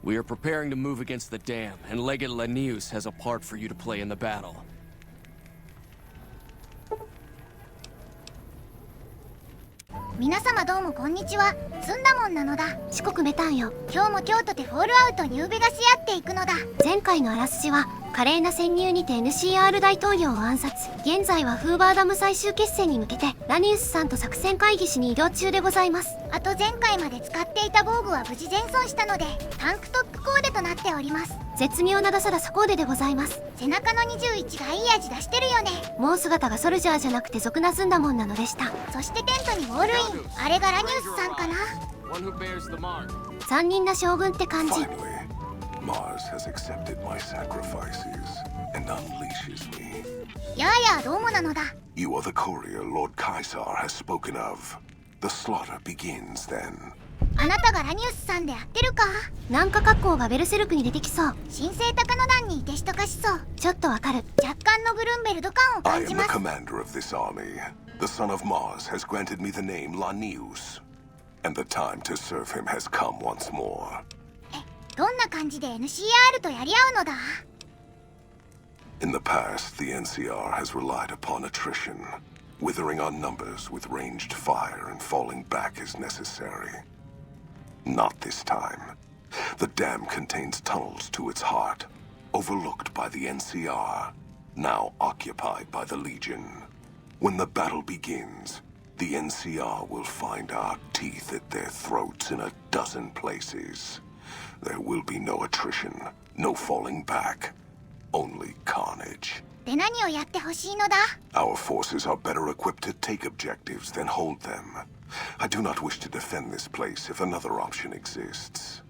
We are preparing to move against the dam, and Legate Lanius has a part for you to play in the battle. 皆様どうもこんにちは。ずんだもんなのだ。四国メタンよ。今日も京都でフォールアウトにうべがし合っていくのだ。前回のあらすじは華麗な潜入にて NCR 大統領を暗殺。現在はフーバーダム最終決戦に向けてラニウスさんと作戦会議しに移動中でございます。あと前回まで使っていた防具は無事全損したのでタンクトップコーデとなっております。絶妙なダサダサコーデでございます。背中の21がいい味出してるよね。もう姿がソルジャーじゃなくて俗なずんだもんなのでした。そしてテントにウォールイン。あれがラニウスさんかな。残忍な将軍って感じ。やあやあどうもなのだ。You are the courier Lord Caesar has spoken of. The slaughter begins then. あなたがラニウスさんでやってるか。なんか格好がベルセルクに出てきそう。神聖鷹の段にいてしとかしそう。ちょっとわかる。若干のグルンベルド感を感じます。 I am the commander of this army. The son of Mars has granted me the name Lanius, and the time to serve him has come once more. どんな感じで NCR とやり合うのだ。 In the past, the NCR has relied upon attrition, withering our numbers with ranged fire and falling back as necessary. Not this time. The dam contains tunnels to its heart, overlooked by the NCR, now occupied by the Legion. When the battle begins, the NCR will find our teeth at their throats in a dozen places. There will be no attrition, no falling back, only carnage. で何をやってほしいのだ? Our forces are better equipped to take objectives than hold them. I do not wish to defend this place if another option exists.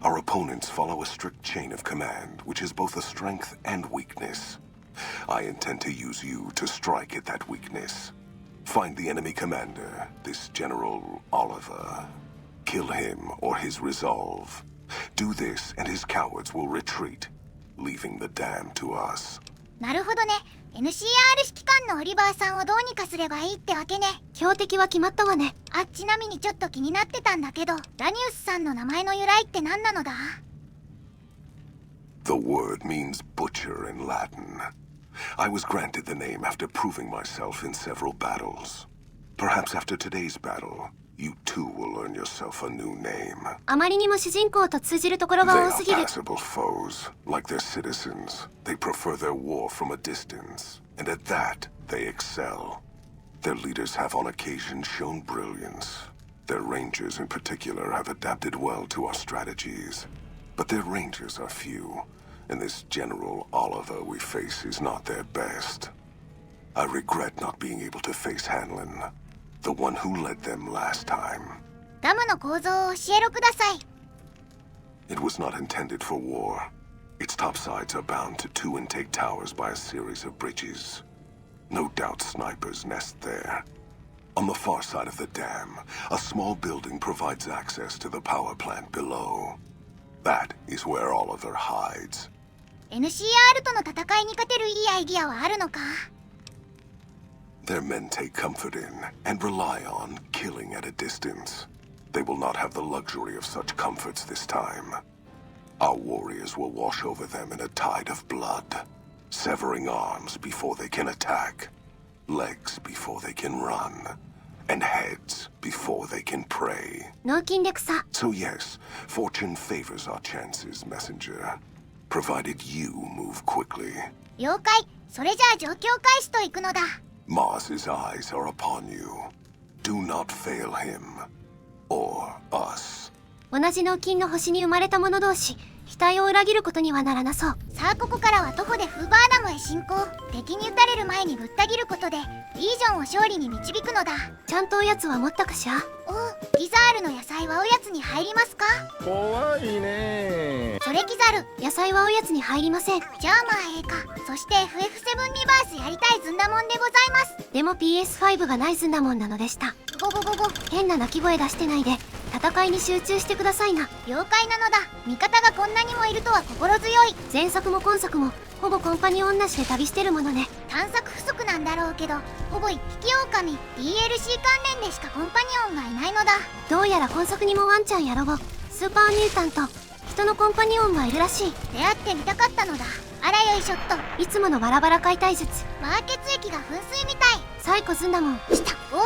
Our opponents follow a strict chain of command, which is both a strength and weakness. I intend to use you to strike at that weakness. Find the enemy commander, this General Oliver. Kill him or his resolve. Do this and his cowards will retreat, leaving the dam to us. なるほどね。NCR 指揮官のオリバーさんをどうにかすればいいってわけね。標的は決まったわね。あ、ちなみにちょっと気になってたんだけど、ラニウスさんの名前の由来って何なのだ? The word means butcher in Latin. I was granted the name after proving myself in several battles. Perhaps after today's battle, you too will earn yourself a new name. あまりにも主人公と通じるところが多すぎる。 They are passable foes, like their citizens. They prefer their war from a distance, and at that, they excel. Their leaders have on occasion shown brilliance. Their rangers in particular have adapted well to our strategies. But their rangers are few, and this General Oliver we face is not their best. I regret not being able to face Hanlon, the one who led them last time. ダムの構造を教えろください。 It was not intended for war. Its top sides are bound to two intake towers by a series of bridges. No doubt snipers nest there. On the far side of the dam, a small building provides access to the power plant below. That is where Oliver hides. NCR との戦いに勝てるいいアイディアはあるのか? Their men take comfort in and rely on killing at a distance. They will not have the luxury of such comforts this time. Our warriors will wash over them in a tide of blood, severing arms before they can attack, legs before they can run, and heads before they can prey. 脳筋で草。 So yes, fortune favors our chances, messenger, provided you move quickly. 了解。それじゃあ状況開始と行くのだ。 Mars's eyes are upon you. Do not fail him, or us. 同じ脳筋の星に生まれた者同士、額を裏切ることにはならなそう。さあここからは徒歩でフーバーダムへ進行。敵に撃たれる前にぶった切ることでリージョンを勝利に導くのだ。ちゃんとおやつは持ったかしら。お、ギザールの野菜はおやつに入りますか？怖いね。それギザル、野菜はおやつに入りません。じゃあまあええか。そして FF7 リバースやりたいずんだもんでございます。でも PS5 がないずんだもんなのでした。ごごごご、変な鳴き声出してないで戦いに集中してくださいな。了解なのだ。味方がこんなにもいるとは心強い。前作も今作もほぼコンパニオンなしで旅してるものね。探索不足なんだろうけど、ほぼ一匹狼 DLC 関連でしかコンパニオンがいないのだ。どうやら今作にもワンちゃんやロボ、スーパーミュータント、人のコンパニオンがいるらしい。出会ってみたかったのだ。あらよいしょっと。いつものバラバラ解体術。バー血液が噴水みたい。最古ずんだもん。来た。おお、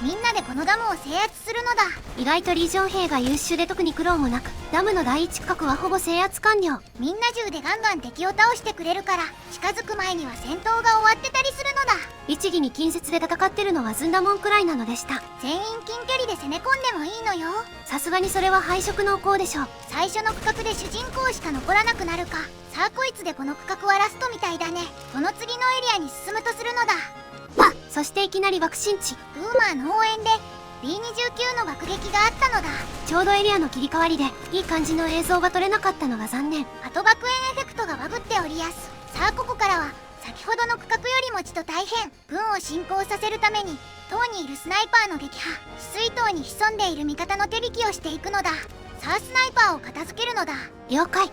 みんなでこのダムを制圧するのだ。意外とリージョン兵が優秀で特に苦労もなく、ダムの第一区画はほぼ制圧完了。みんな銃でガンガン敵を倒してくれるから、近づく前には戦闘が終わってたりするのだ。律儀に近接で戦ってるのはずんだもんくらいなのでした。全員近距離で攻め込んでもいいのよ。さすがにそれは敗色濃厚でしょう。最初の区画で主人公しか残らなくなるか。さあこいつでこの区画はラストみたいだね。この次のエリアに進むとするのだ。そしていきなり爆心地ウーマーの応援で B29 の爆撃があったのだ。ちょうどエリアの切り替わりでいい感じの映像が撮れなかったのが残念。後爆炎エフェクトがバグっておりやす。さあここからは先ほどの区画よりもちと大変。軍を進行させるために塔にいるスナイパーの撃破、止水塔に潜んでいる味方の手引きをしていくのだ。さあスナイパーを片付けるのだ。了解。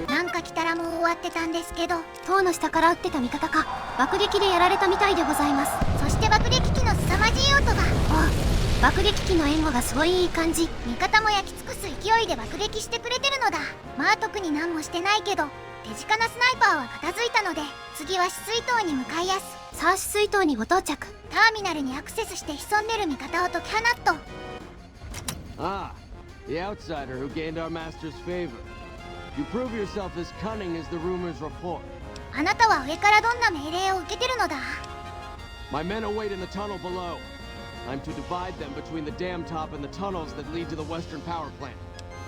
なんか来たらもう終わってたんですけど、塔の下から撃ってた味方か。爆撃でやられたみたいでございます。そして爆撃機の凄まじい音が。爆撃機の援護がすごいいい感じ。味方も焼き尽くす勢いで爆撃してくれてるのだ。まあ特に何もしてないけど、手近なスナイパーは片付いたので、次は止水塔に向かいやす。さあ止水塔にご到着。ターミナルにアクセスして潜んでる味方を解き放っと。Ah, the outsider who gained our master's favor. You prove yourself as cunning as the rumors report. あなたは上からどんな命令を受けてるのだ。 My men await in the tunnel below. I'm to divide them between the dam top and the tunnels that lead to the western power plant.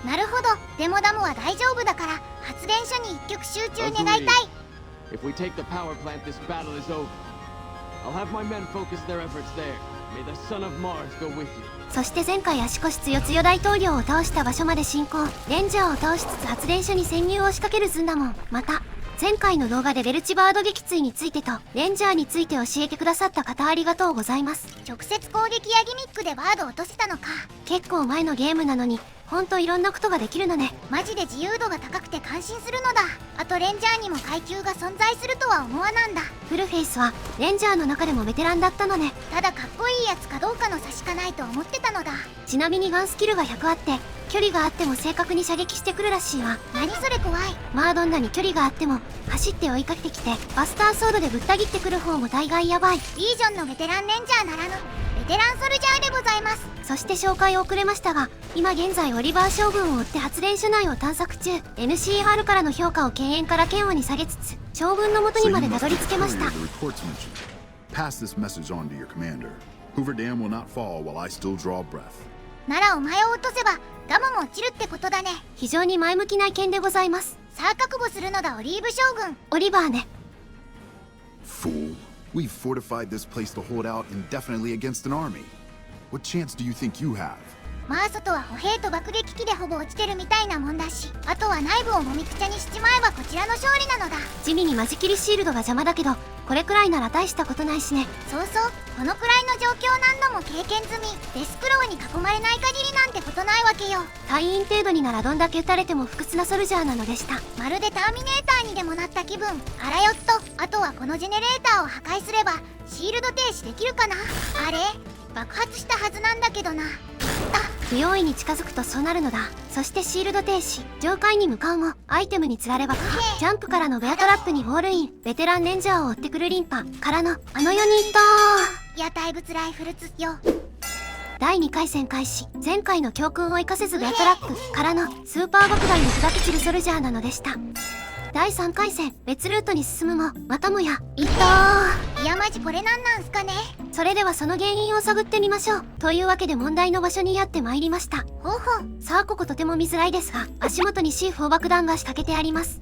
なるほど。デモダムは大丈夫だから発電所に一極集中願いたい。 If we take the power plant, this battle is over. I'll have my men focus their efforts there. May the son of Mars go with you. そして前回足腰つよつよ大統領を倒した場所まで進行。レンジャーを倒しつつ発電所に潜入を仕掛けるずんだもん。また前回の動画でベルチバード撃墜についてとレンジャーについて教えてくださった方ありがとうございます。直接攻撃やギミックでバードを落とせたのか。結構前のゲームなのにほんといろんなことができるのね。マジで自由度が高くて感心するのだ。あとレンジャーにも階級が存在するとは思わなんだ。フルフェイスはレンジャーの中でもベテランだったのね。ただかっこいいやつかどうかの差しかないと思ってたのだ。ちなみにガンスキルが100あって距離があっても正確に射撃してくるらしいわ。何それ怖い。まあどんなに距離があっても走って追いかけてきてバスターソードでぶった切ってくる方も大概やばい。リージョンのベテランレンジャーならぬベテランソルジャーでございます。そして紹介遅れましたが今現在オリバー将軍を追って発電所内を探索中。 NCR からの評価を敬遠から嫌悪に下げつつ将軍の元にまでたどり着けました。ならお前を落とせばダムも落ちるってことだね。非常に前向きな意見でございます。さあ覚悟するのだオリーブ将軍。オリバーね。 Fool, we've fortified this place to hold out indefinitely against an army. What chance do you think you have? まあ外は歩兵と爆撃機でほぼ落ちてるみたいなもんだし、あとは内部をもみくちゃにしちまえばこちらの勝利なのだ。地味に間仕切りシールドが邪魔だけどこれくらいなら大したことないしね。そうそう、このくらいの状況何度も経験済み。デスクローに囲まれない限りなんてことないわけよ。隊員程度にならどんだけ撃たれても不屈なソルジャーなのでした。まるでターミネーターにでもなった気分。あらよっと。あとはこのジェネレーターを破壊すればシールド停止できるかな。あれ爆発したはずなんだけどな。不用意に近づくとそうなるのだ。そしてシールド停止。上階に向かうもアイテムにつられ爆破。ジャンプからのベアトラップにウォールイン。ベテランレンジャーを追ってくるリンパからのあの4人と屋台物ライフルツよ。第2回戦開始。前回の教訓を生かせずベアトラップからのスーパー爆弾に砕け散るソルジャーなのでした。第3回戦別ルートに進むもまたもやいやマジこれなんなんすかね。それではその原因を探ってみましょう。というわけで問題の場所にやってまいりました。ほうほう。さあこことても見づらいですが足元に C4 爆弾が仕掛けてあります。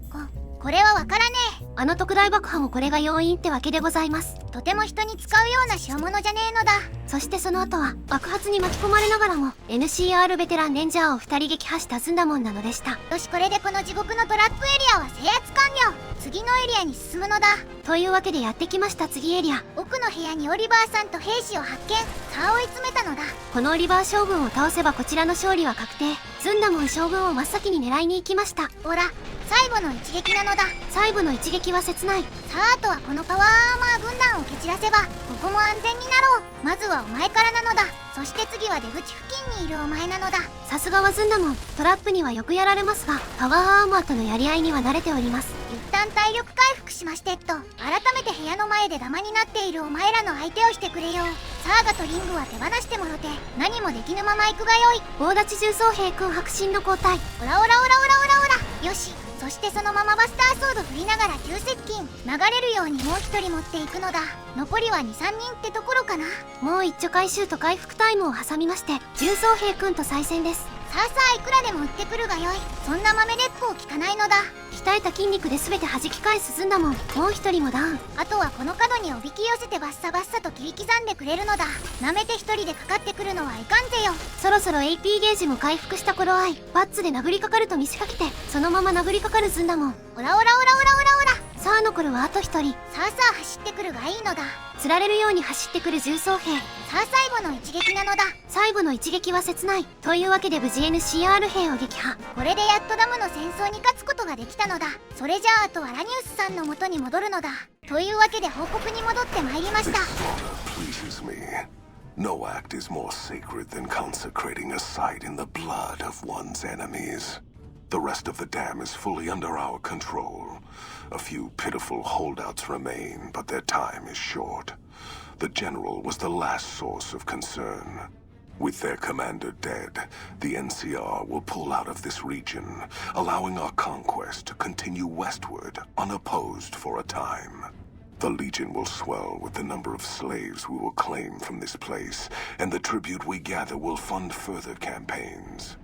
これはわからねえ。あの特大爆破もこれが要因ってわけでございます。とても人に使うような代物じゃねえのだ。そしてその後は爆発に巻き込まれながらも NCR ベテランレンジャーを2人撃破したずんだもんなのでした。よしこれでこの地獄のトラップエリアは制圧完了。次のエリアに進むのだ。というわけでやってきました。次エリア。奥の部屋にオリバーさんと兵士を発見。さあ追い詰めたのだ。このオリバー将軍を倒せばこちらの勝利は確定。ずんだもん将軍を真っ先に狙いに行きました。おら最後の一撃なのだ。最後の一撃は切ない。さあ、あとはこのパワーアーマー軍団を蹴散らせばここも安全になろう。まずはお前からなのだ。そして次は出口付近にいるお前なのだ。さすがはずんだもん。トラップにはよくやられますが、パワーアーマーとのやり合いには慣れております。一旦体力回復しまして改めて部屋の前でダマになっているお前らの相手をしてくれよ。サーガとリングは手放してもろて何もできぬまま行くがよい。棒立ち重装兵君迫真の交代。オラオラオラオラオラオラ。よし、そしてそのままバスターソード振りながら急接近。流れるようにもう一人持っていくのだ。残りは 2,3 人ってところかな。もう一丁回収と回復タイムを挟みまして重装兵君と再戦です。さあさあ、いくらでも売ってくるがよい。そんな豆鉄砲効かないのだ。鍛えた筋肉で全て弾き返すずんだもん。もう一人もダウン。あとはこの角におびき寄せてバッサバッサと切り刻んでくれるのだ。なめて一人でかかってくるのはいかんぜよ。そろそろ AP ゲージも回復した頃合い、バッツで殴りかかると見せかけてそのまま殴りかかるずんだもん。オラオラオラオラオラオラ。さあ残るはあと一人。さあさあ走ってくるがいいのだ。釣られるように走ってくる重装兵。さあ最後の一撃なのだ。最後の一撃は切ない。というわけで無事 NCR 兵を撃破。これでやっとダムの戦争に勝つことができたのだ。それじゃああとはラニウスさんの元に戻るのだ。というわけで報告に戻ってまいりました。No act is more sacred than consecrating a site in the blood of one's enemies. The rest of the dam is fully under our control. A few pitiful holdouts remain, but their time is short. The general was the last source of concern. With their commander dead, the NCR will pull out of this region, allowing our conquest to continue westward unopposed for a time. The Legion will swell with the number of slaves we will claim from this place, and the tribute we gather will fund further campaigns.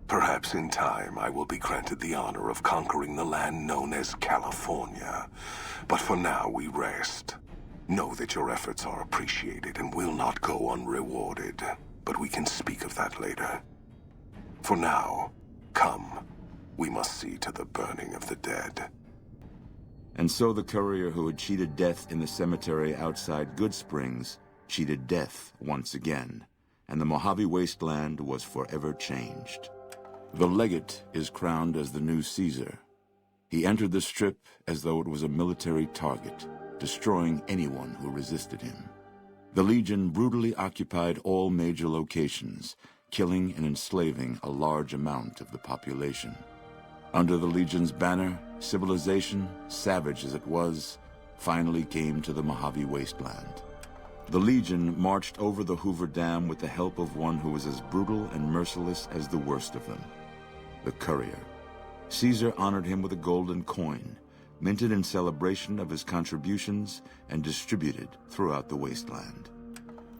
Perhaps in time I will be granted the honor of conquering the land known as California. But for now we rest. Know that your efforts are appreciated and will not go unrewarded. But we can speak of that later. For now, come. We must see to the burning of the dead. And so the courier who had cheated death in the cemetery outside Good Springs cheated death once again, and the Mojave wasteland was forever changed. The legate is crowned as the new Caesar. He entered the Strip as though it was a military target, destroying anyone who resisted him. The Legion brutally occupied all major locations, killing and enslaving a large amount of the population. Under the Legion's banner, civilization, savage as it was, finally came to the Mojave wasteland. The Legion marched over the Hoover Dam with the help of one who was as brutal and merciless as the worst of them, the courier. Caesar honored him with a golden coin, minted in celebration of his contributions and distributed throughout the wasteland.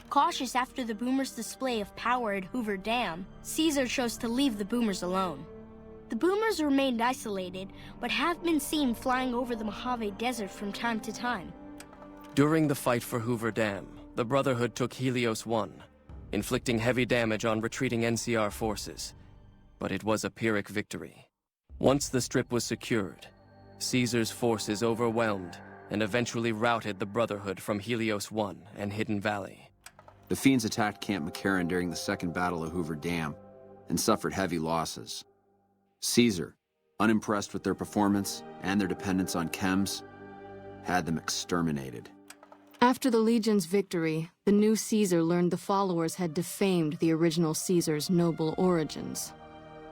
Cautious after the Boomers' display of power at Hoover Dam, Caesar chose to leave the Boomers alone. The Boomers remained isolated, but have been seen flying over the Mojave Desert from time to time. During the fight for Hoover Dam, the Brotherhood took Helios 1, inflicting heavy damage on retreating NCR forces. But it was a Pyrrhic victory. Once the Strip was secured, Caesar's forces overwhelmed and eventually routed the Brotherhood from Helios 1 and Hidden Valley. The Fiends attacked Camp McCarran during the Second Battle of Hoover Dam and suffered heavy losses. Caesar, unimpressed with their performance and their dependence on chems, had them exterminated. After the Legion's victory, the new Caesar learned the followers had defamed the original Caesar's noble origins.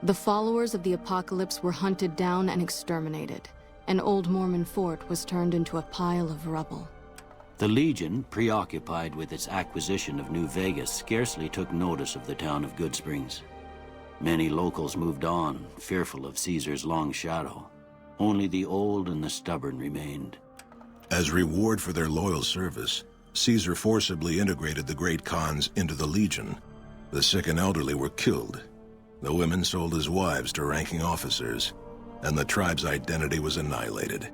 The followers of the Apocalypse were hunted down and exterminated. An old Mormon fort was turned into a pile of rubble. The Legion, preoccupied with its acquisition of New Vegas, scarcely took notice of the town of Good Springs. Many locals moved on, fearful of Caesar's long shadow. Only the old and the stubborn remained. As reward for their loyal service, Caesar forcibly integrated the great Khans into the Legion. The sick and elderly were killed. The women sold as wives to ranking officers, and the tribe's identity was annihilated.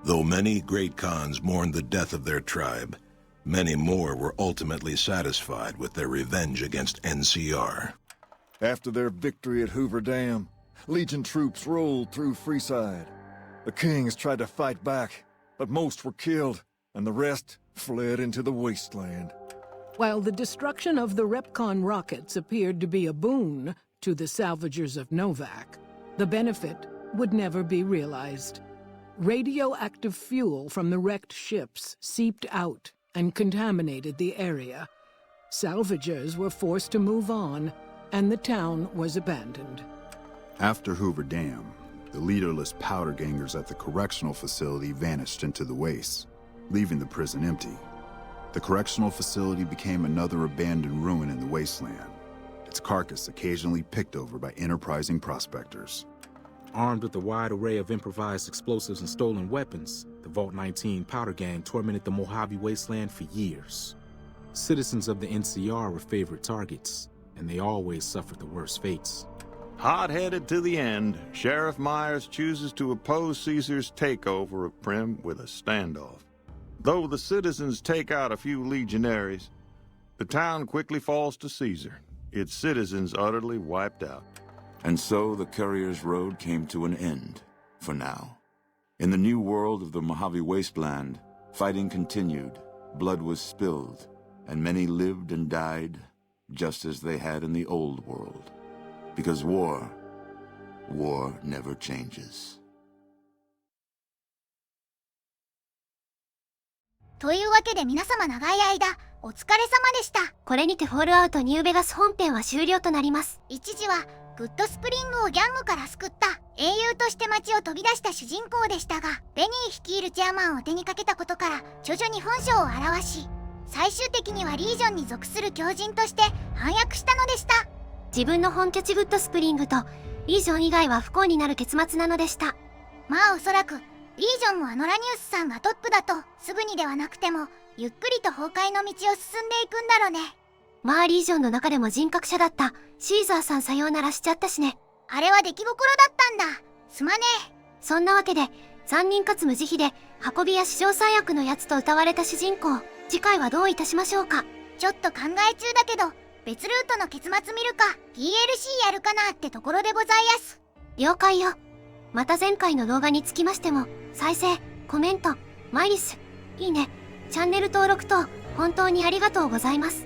Though many great Khans mourned the death of their tribe, many more were ultimately satisfied with their revenge against NCR. After their victory at Hoover Dam, Legion troops rolled through Freeside. The Kings tried to fight back, but most were killed, and the rest fled into the wasteland. While the destruction of the Repcon rockets appeared to be a boon to the salvagers of Novak, the benefit would never be realized. Radioactive fuel from the wrecked ships seeped out and contaminated the area. Salvagers were forced to move on, and the town was abandoned. After Hoover Dam, the leaderless powder gangers at the correctional facility vanished into the wastes, leaving the prison empty. The correctional facility became another abandoned ruin in the wasteland, its carcass occasionally picked over by enterprising prospectors. Armed with a wide array of improvised explosives and stolen weapons, the Vault 19 powder gang tormented the Mojave wasteland for years. Citizens of the NCR were favorite targets, and they always suffered the worst fates. Hot-headed to the end, Sheriff Myers chooses to oppose Caesar's takeover of Primm with a standoff. Though the citizens take out a few legionaries, the town quickly falls to Caesar, its citizens utterly wiped out. And so the Courier's Road came to an end, for now. In the new world of the Mojave Wasteland, fighting continued, blood was spilled, and many lived and died just as they had in the old world. Because war never changes. というわけで皆様長い間お疲れ様でした。これにてフォールアウトニューベガス本編は終了となります。一時はグッドスプリングをギャングから救った英雄として街を飛び出した主人公でしたが、ベニー率いるチェアマンを手にかけたことから徐々に本性を現し、最終的にはリージョンに属する狂人として反躍したのでした。自分の本拠地グッドスプリングとリージョン以外は不幸になる結末なのでした。まあおそらくリージョンもアノラニウスさんがトップだとすぐにではなくてもゆっくりと崩壊の道を進んでいくんだろうね。まあリージョンの中でも人格者だったシーザーさんさようならしちゃったしね。あれは出来心だったんだ。すまねえ。そんなわけで残忍かつ無慈悲で運び屋史上最悪のやつと謳われた主人公、次回はどういたしましょうか。ちょっと考え中だけど別ルートの結末見るか DLC やるかなってところでございやす。了解よ。また前回の動画につきましても再生、コメント、マイリス、いいね、チャンネル登録等本当にありがとうございます。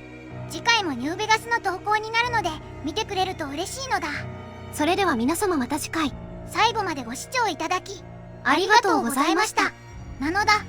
次回もニューベガスの投稿になるので見てくれると嬉しいのだ。それでは皆様また次回最後までご視聴いただきありがとうございました。なのだ。